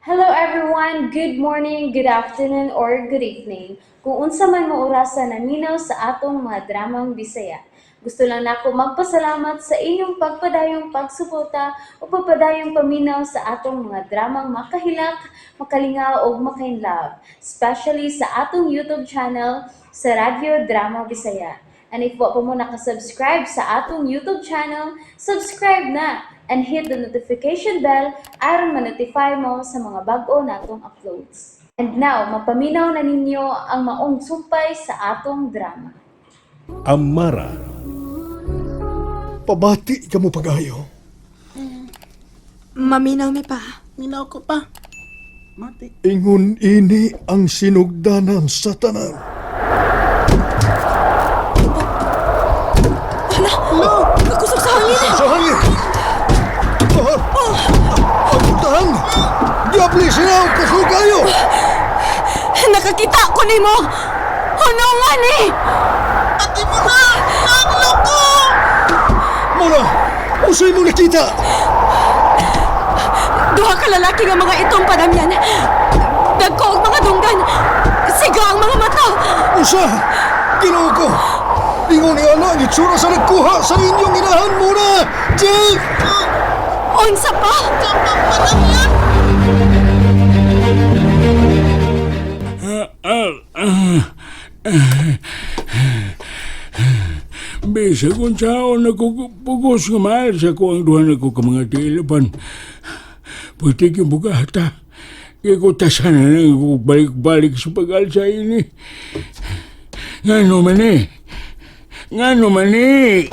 Hello everyone, good morning, good afternoon, or good evening. Kung unsa man mo orasan naminaw sa atong mga dramang Bisaya. Gusto lang nako magpasalamat sa inyong pagpadayong pagsuporta o pagpadayong paminaw sa atong mga dramang makahilak, makalingaw o makainlove, especially sa atong YouTube channel sa Radyo Drama Bisaya. And if wa pa mo nakasubscribe sa atong YouTube channel, subscribe na and hit the notification bell aron ma-notify mo sa mga bag-o natong uploads. And now, mapaminaw na ninyo ang maong sumpay sa atong drama. Amara. Pabati ka mo pag-ayo. Maminaw mi pa. Minaw ko pa. Mati. Ingon ini ang sinugdanan sa tanan. Kusog sa hangin. Sa hangin! Ang tahan! Diabli sinaw kasugayo! Nakakita ko ni mo. Hunungan ni. Ati mo na! Nagloko! Muna! Usay mo nakita! Duha ka lalaki nga mga itong padamyan. Dagko og mga dunggan. Siga ang mga mata. Usa! Ginoo ko! Ingon ni Ana, itsura sa nagkuha sa inyong inahan muna! Jeff! Unsa pa? Kapag padamyan! Bisa kung saan nagpugos nga mahal sa ko ang duha na ko ka mga tilapan. Puti yung bugata. Ikutasan na lang ako balik-balik sa pag-alsa ini. Nga naman eh. Nga naman eh.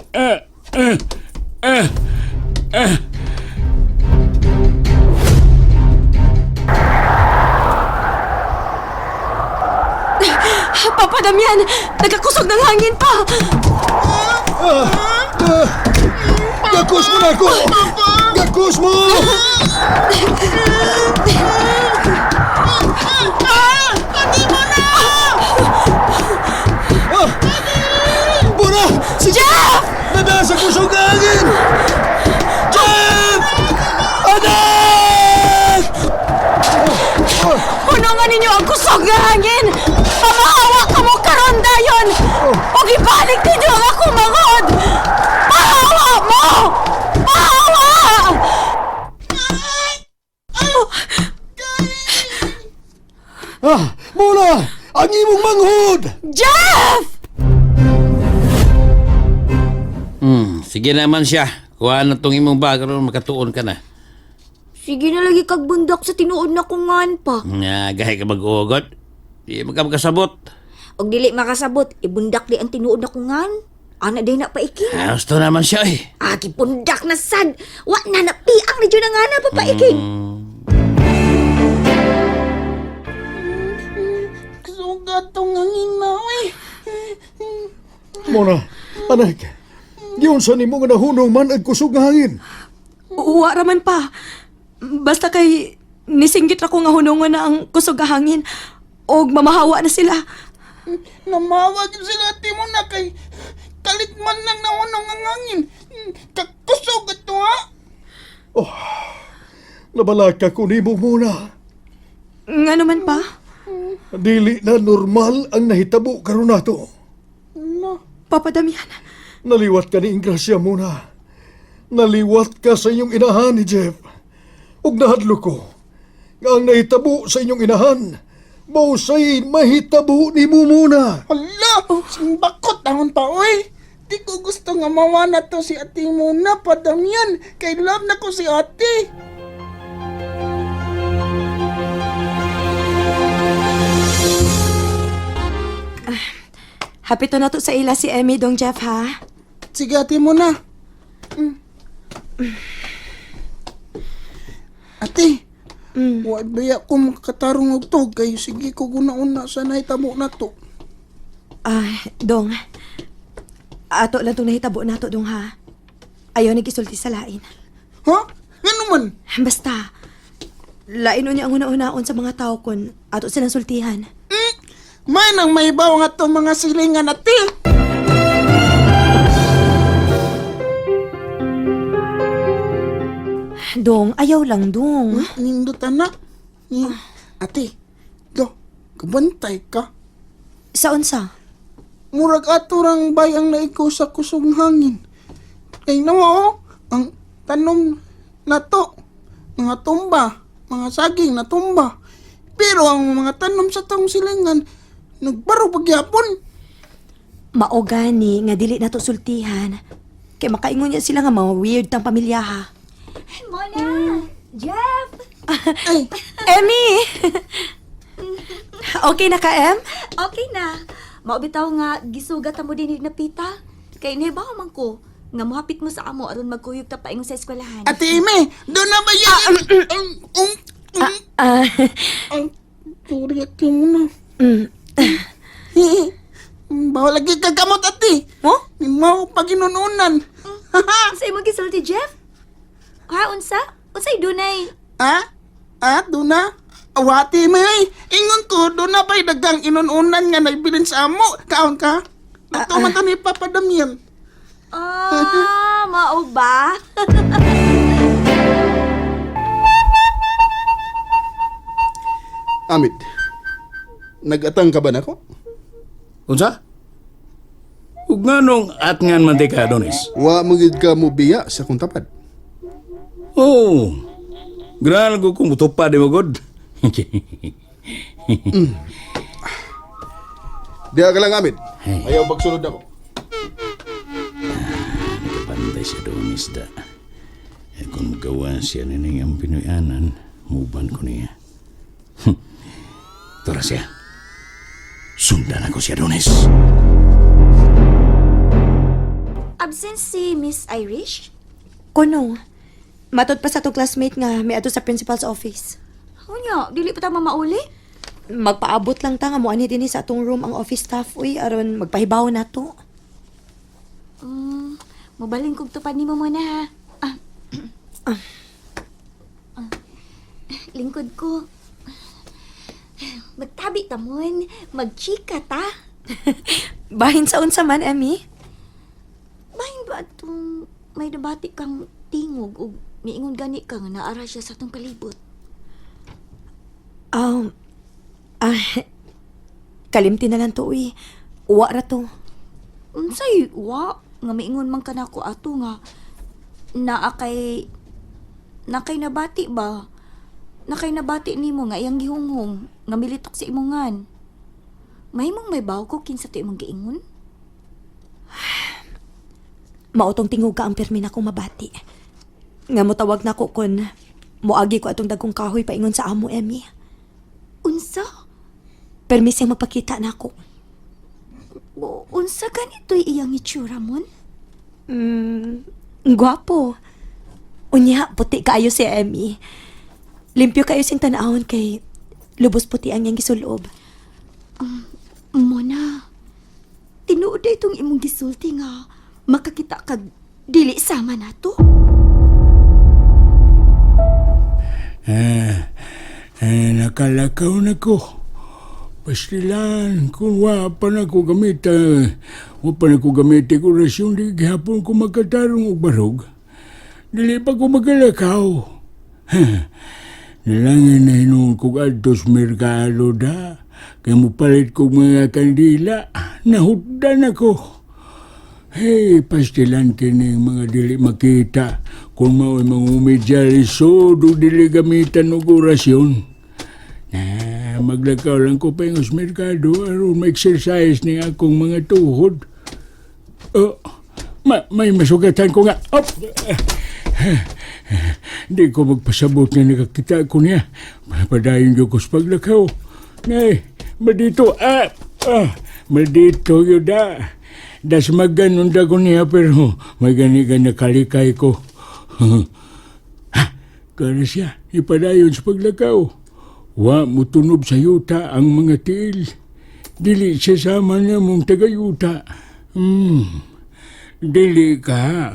Papa Damian, nagkakusog ng hangin pa. Gakos mo na ako! Gakos mo! Ati mo na! Bura! Si Jeff! Nadasa ko sa hangin! Jeff! Anak! Hunungan ninyo ang kusog ng hangin. Pamahawa ka mo karon dayon. Og ibalik ninyo ang akong mangod. Pahawa mo! Pahawa! Muna! Ang imong manghod! Jeff! Sige naman siya. Kuha na tong imong bag ron makatuon ka na. Sige na lagi kag bundak sa tinuod na kungan pa. Nga, gahay ka mag-ugot. Di magkasabot. Og dili makasabot, ibundak di ang tinuod na kungan. Ana day na paiki. Gusto naman siya eh. Agi pundak na sad. Wa na napiang ni jud nga na papaiking. Sugat tong hanginaw eh. Muna, anak. Giyon sa nimo nga nahunong man ang kusog nga hangin. Uwa raman pa. Basta kay nisinggit ako nga hunungan na ang kusog nga hangin. Og mamahawa na sila. Namawag sila ati mo na kay kalikman lang na unong ang hangin. Kakusog ito ha? Nabalaka ko nimo muna. Nga naman pa. Dili na normal ang nahitabo karon nato. Papa Damian. Naliwat ka ni Ingrasya muna. Naliwat ka sa inyong inahan ni Jeff. Ug nahadlo ko nga ang nahitabo sa inyong inahan mausay mahitabo ni mo muna. Hala! Simbakot ahon pa oy! Di ko gusto nga mawana to si ati mo na padamyan. Kay love na ko si ate. Hapito na to sa ila si Emmy dong Jeff ha. Sige ate mo na. Ate, wa baya ko makatarong og to kay sige ko guna-una sa nahitabo na to. Dong. Ato lang itong nahitabo na to dong ha. Ayaw nagisulti sa lain. Ha? Ngano man? Basta, lain niya ang una-unaon sa mga tao kon ato silang sultihan. May nang may baw nga to mga silingan ate. Dong, ayaw lang dong. Nindot anak. Ate, do, kabantay ka. Sa unsa? Murag ato rang bayang naiko sa kusog hangin. Kay nawa ang tanom nato, mga tumba, mga saging na tumba. Pero ang mga tanom sa tong silingan, nagbaro pagyapon. Mao gani nga dili nato sultihan. Kay makaingon niya sila nga mga weird tang pamilya ha. Mona! Jeff! Ay, Emmy! Okay na ka, Em? Okay na. Maubitaw nga gisugat mo din na pita. Kay nahibaw man ko nga mohapit mo sa amo aron magkuyog ta paingon sa eskwelahan. Ate Ime, doon na ba yan? Ah, Ang puri ate mo na. Bawal lagi kagamot ate. oh? Mo paginununan. Sa imong gisulti, Jeff? Ha, unsa? Unsay dunay? Ha? Doon na? Awati mo eh. Ingon ko, doon na ba'y dagang inununan nga naibilin sa amo. Kaon ka? Nato man to ni Papa Damian. Mao ba? Amit, nag-atang ka ba na ko? Unsa? Ug nganong at ngan man di ka, Adonis? Wa magid ka mo biya sa kong tapad. Oh, gran ko kung mutupa di mo god. Diya ka lang, Amit. Ayaw pagsunod ako. Nakapantay si Adonis da. Eh kung magawa siya na ang pinuyanan, muban ko niya. Tora siya. Sundan ako si Adonis. Absent si Miss Irish? Kuno. Matod pa sa to classmate nga may ato sa principal's office. Unya, dili pa ta mamauli? Magpaabot lang ta nga mo ani dinhi sa atong room ang office staff uy aron magpahibaw na to. Mabaling kog tupad nimo muna ha. Lingkod ko. Magtabi ta mon, magchika ta. Bahin sa unsa man, Emmy? Bahin ba atong may nabati kang tingog o miingon gani ka nga naara siya sa atong palibot? Kalimti na lang to uy. Uwa ra to. Unsay wa nga miingon man kanako ato nga nakay nabati ba? Nakay nabati nimo nga iyang gihunghong nga militok sa imongan. Mahimong may baw ko kinsa to imong giingon? Maotong tingog ka ang permi na kong mabati. Nga mo tawag na ko kun moagi ko atong dagkong kahoy paingon sa amo, Emmy. Unsa? Permising magpakita na ako. Unsa ganito'y iyang itsura mon? Gwapo. Unya, puti kaayo si Emmy. Limpyo kayo sing tanahon kay lubos puti ang iyang gisulob. Mona, tinuod na itong imong gisulti nga makakita kag dili sama nato. Nakalakaw na ko. Pastilan, kung wa pa na ko gamit, wa pa na ko gamit ko rasyon, di gihapon ko magkatarong og barog. Dili pa ko magalakaw. Nalangin na hinuon kong adtos merkado da. Kaya mo palit kong mga kandila. Nahutdan ako. Hey, pastilan kining mga dili makita. Kung mao'y mangumidya lisod o dili gamitan og orasyon. Maglakaw lang ko pa yung merkado aron ma-exercise ni akong mga tuhod. May masugatan ko nga. Di ko magpasabot na nakakita ko niya. Padayon ko sa paglakaw. Nay, madito. Madito yun da. Das maganon da ko niya pero may gani-gani kalikay ko. Kaya siya, ipadayon sa paglakaw. Wa mo tunob sa yuta ang mga tiil. Dili siya sama na mong tagayuta. Dili ka.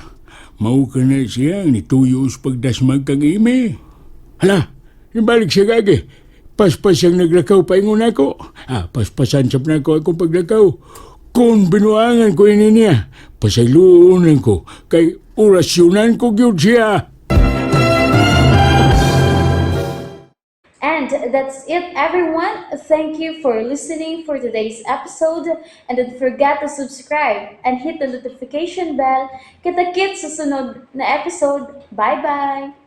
Mau ka na siya nituyo sa pagdasmag kang ime. Hala, nabalik siya gagi. Paspas siyang naglakaw paingon ako. Paspasan siyap na ako akong paglakaw. Kung binuangan ko ini niya, pasayluunan ko, kay orasyonan ko gyud siya. And that's it, everyone. Thank you for listening for today's episode. And don't forget to subscribe and hit the notification bell. Kita-kits sa sunod na episode. Bye-bye!